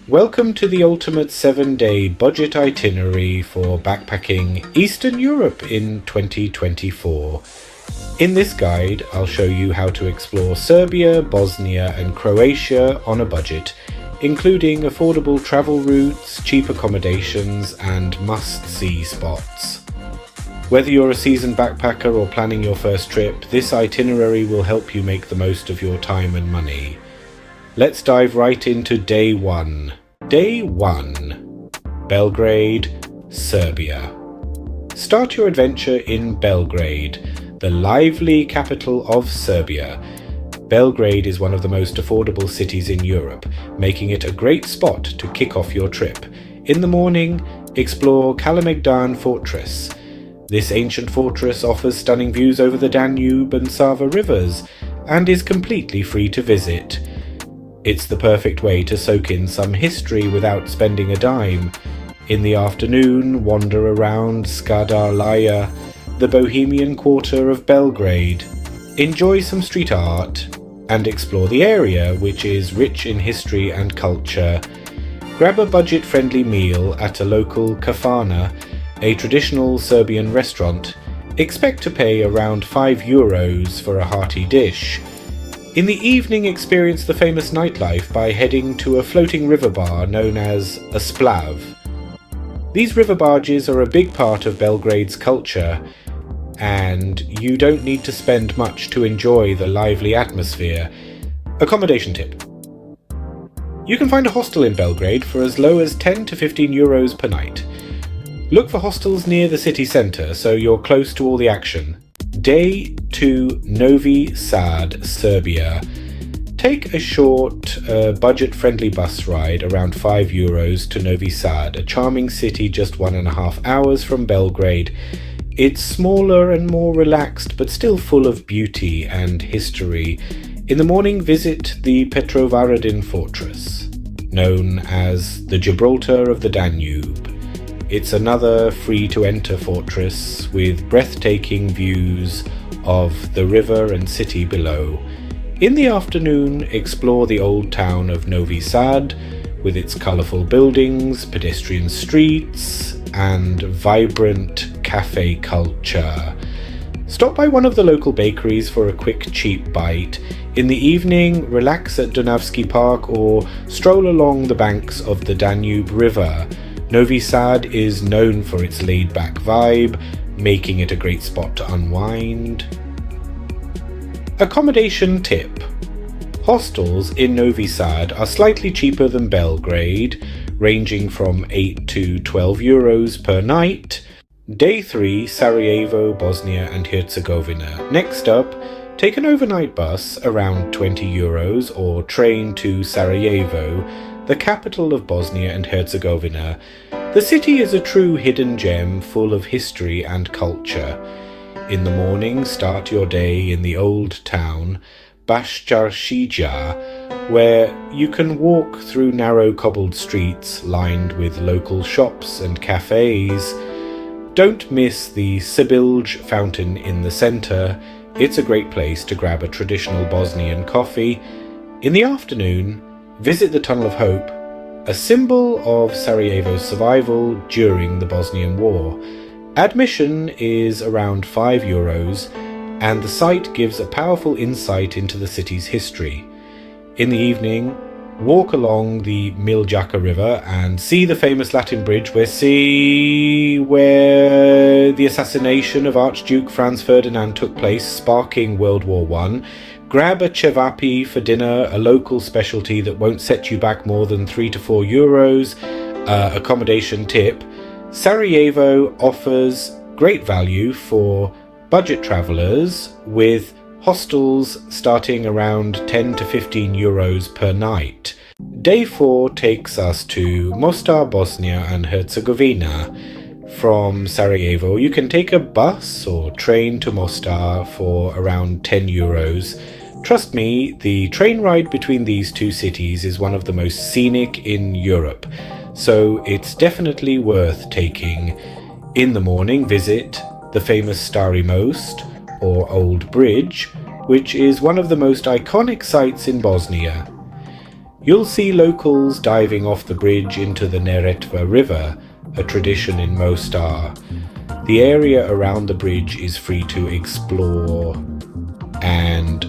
Welcome to the ultimate 7-day budget itinerary for backpacking Eastern Europe in 2024. In this guide, I'll show you how to explore Serbia, Bosnia and Croatia on a budget, including affordable travel routes, cheap accommodations and must-see spots. Whether you're a seasoned backpacker or planning your first trip, this itinerary will help you make the most of your time and money. Let's dive right into Day 1. Day 1. Belgrade, Serbia. Start your adventure in Belgrade, the lively capital of Serbia. Belgrade is one of the most affordable cities in Europe, making it a great spot to kick off your trip. In the morning, explore Kalemegdan Fortress. This ancient fortress offers stunning views over the Danube and Sava rivers, and is completely free to visit. It's the perfect way to soak in some history without spending a dime. In the afternoon, wander around Skadarlija, the bohemian quarter of Belgrade. Enjoy some street art and explore the area, which is rich in history and culture. Grab a budget-friendly meal at a local kafana, a traditional Serbian restaurant. Expect to pay around €5 for a hearty dish. In the evening, experience the famous nightlife by heading to a floating river bar known as a splav. These river barges are a big part of Belgrade's culture, and you don't need to spend much to enjoy the lively atmosphere. Accommodation tip. You can find a hostel in Belgrade for as low as €10 to €15 per night. Look for hostels near the city centre so you're close to all the action. Day 2. Novi Sad, Serbia. Take a short, budget-friendly bus ride around €5 to Novi Sad, a charming city just 1.5 hours from Belgrade. It's smaller and more relaxed, but still full of beauty and history. In the morning, visit the Petrovaradin Fortress, known as the Gibraltar of the Danube. It's another free-to-enter fortress with breathtaking views of the river and city below. In the afternoon, explore the old town of Novi Sad with its colourful buildings, pedestrian streets, and vibrant cafe culture. Stop by one of the local bakeries for a quick cheap bite. In the evening, relax at Dunavski Park or stroll along the banks of the Danube River. Novi Sad is known for its laid-back vibe, making it a great spot to unwind. Accommodation tip. Hostels in Novi Sad are slightly cheaper than Belgrade, ranging from €8 to €12 per night. Day 3, Sarajevo, Bosnia and Herzegovina. Next up, take an overnight bus around €20 or train to Sarajevo, the capital of Bosnia and Herzegovina. The city is a true hidden gem full of history and culture. In the morning, start your day in the old town, Bashčaršija, where you can walk through narrow cobbled streets lined with local shops and cafes. Don't miss the Sibilj fountain in the centre. It's a great place to grab a traditional Bosnian coffee. In the afternoon, visit the Tunnel of Hope, a symbol of Sarajevo's survival during the Bosnian War. Admission is around €5, and the site gives a powerful insight into the city's history. In the evening, walk along the Miljacka River and see the famous Latin bridge where the assassination of Archduke Franz Ferdinand took place, sparking World War I. Grab a cevapi for dinner, a local specialty that won't set you back more than €3 to €4. Accommodation tip. Sarajevo offers great value for budget travellers, with hostels starting around €10 to €15 per night. Day 4 takes us to Mostar, Bosnia and Herzegovina. From Sarajevo, you can take a bus or train to Mostar for around €10. Trust me, the train ride between these two cities is one of the most scenic in Europe, so it's definitely worth taking. In the morning, visit the famous Stari Most, or Old Bridge, which is one of the most iconic sites in Bosnia. You'll see locals diving off the bridge into the Neretva River, a tradition in Mostar. The area around the bridge is free to explore and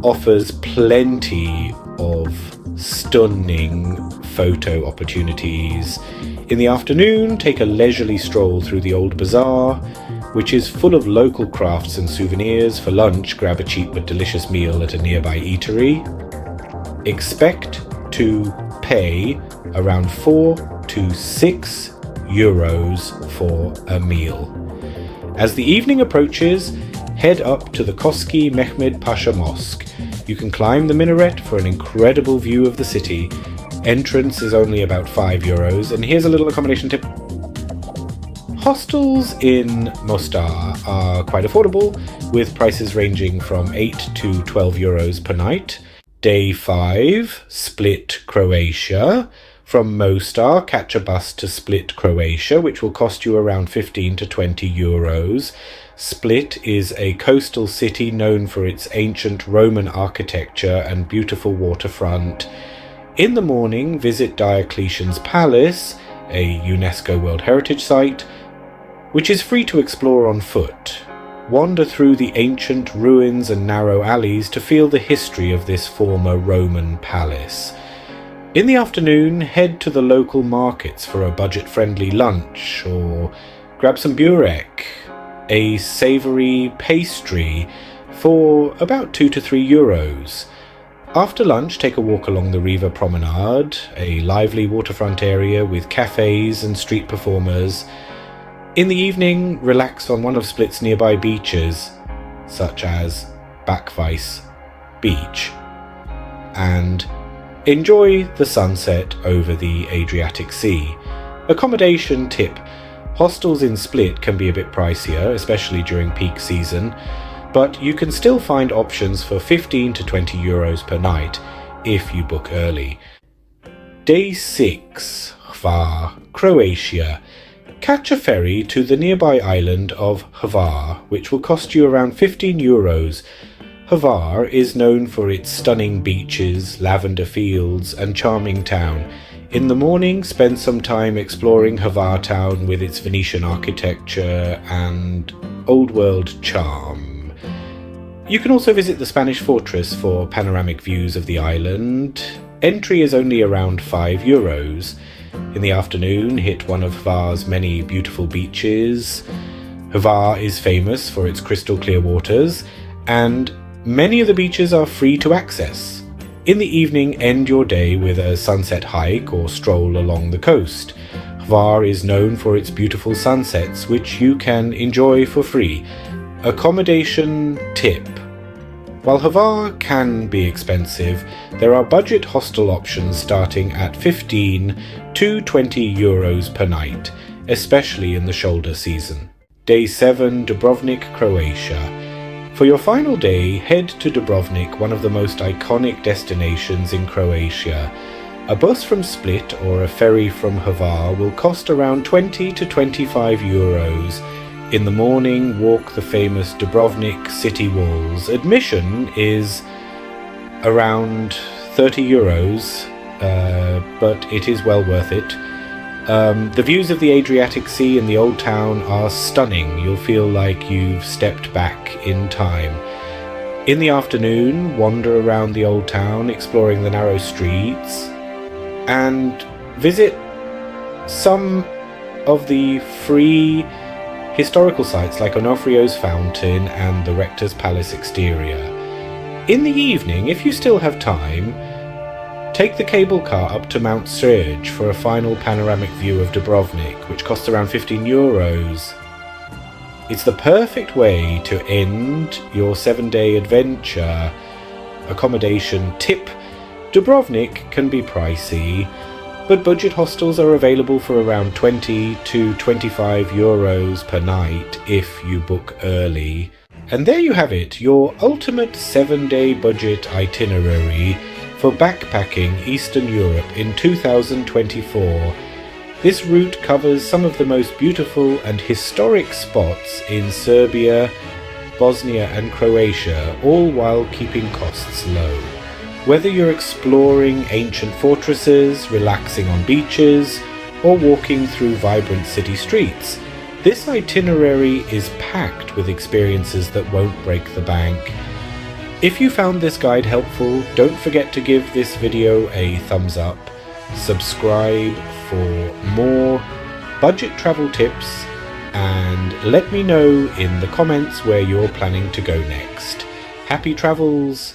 offers plenty of stunning photo opportunities. In the afternoon, take a leisurely stroll through the old bazaar, which is full of local crafts and souvenirs. For lunch, grab a cheap but delicious meal at a nearby eatery. Expect to pay around 4 to 6 euros for a meal. As the evening approaches, head up to the Koski Mehmed Pasha Mosque. You can climb the minaret for an incredible view of the city. Entrance is only about 5 euros, and here's a little accommodation tip. Hostels in Mostar are quite affordable, with prices ranging from 8 to 12 euros per night. Day 5, Split, Croatia. From Mostar, catch a bus to Split, Croatia, which will cost you around 15 to 20 euros. Split is a coastal city known for its ancient Roman architecture and beautiful waterfront. In the morning, visit Diocletian's Palace, a UNESCO World Heritage Site, which is free to explore on foot. Wander through the ancient ruins and narrow alleys to feel the history of this former Roman palace. In the afternoon, head to the local markets for a budget-friendly lunch, or grab some burek, a savoury pastry, for about 2 to 3 euros. After lunch, take a walk along the Riva Promenade, a lively waterfront area with cafes and street performers. In the evening, relax on one of Split's nearby beaches, such as Bakvice Beach, and enjoy the sunset over the Adriatic Sea. Accommodation tip: hostels in Split can be a bit pricier, especially during peak season, but you can still find options for 15 to 20 euros per night if you book early. Day 6, Hvar, Croatia. Catch a ferry to the nearby island of Hvar, which will cost you around 15 euros. Hvar is known for its stunning beaches, lavender fields, and charming town. In the morning, spend some time exploring Hvar town with its Venetian architecture and old world charm. You can also visit the Spanish fortress for panoramic views of the island. Entry is only around 5 euros. In the afternoon, hit one of Hvar's many beautiful beaches. Hvar is famous for its crystal clear waters, and many of the beaches are free to access. In the evening, end your day with a sunset hike or stroll along the coast. Hvar is known for its beautiful sunsets, which you can enjoy for free. Accommodation tip: while Hvar can be expensive, there are budget hostel options starting at 15 to 20 euros per night, especially in the shoulder season. Day 7, Dubrovnik, Croatia. For your final day, head to Dubrovnik, one of the most iconic destinations in Croatia. A bus from Split or a ferry from Hvar will cost around 20 to 25 euros. In the morning, walk the famous Dubrovnik city walls. Admission is around 30 euros, but it is well worth it. The views of the Adriatic Sea and the old town are stunning. You'll feel like you've stepped back in time. In the afternoon, wander around the old town, exploring the narrow streets, and visit some of the free historical sites like Onofrio's Fountain and the Rector's Palace exterior. In the evening, if you still have time, take the cable car up to Mount Serge for a final panoramic view of Dubrovnik, which costs around 15 euros. It's the perfect way to end your 7-day adventure. Accommodation tip: Dubrovnik can be pricey, but budget hostels are available for around 20 to 25 euros per night if you book early. And there you have it, your ultimate 7-day budget itinerary for backpacking Eastern Europe in 2024. This route covers some of the most beautiful and historic spots in Serbia, Bosnia and Croatia, all while keeping costs low. Whether you're exploring ancient fortresses, relaxing on beaches, or walking through vibrant city streets, this itinerary is packed with experiences that won't break the bank. If you found this guide helpful, don't forget to give this video a thumbs up, subscribe for more budget travel tips, and let me know in the comments where you're planning to go next. Happy travels!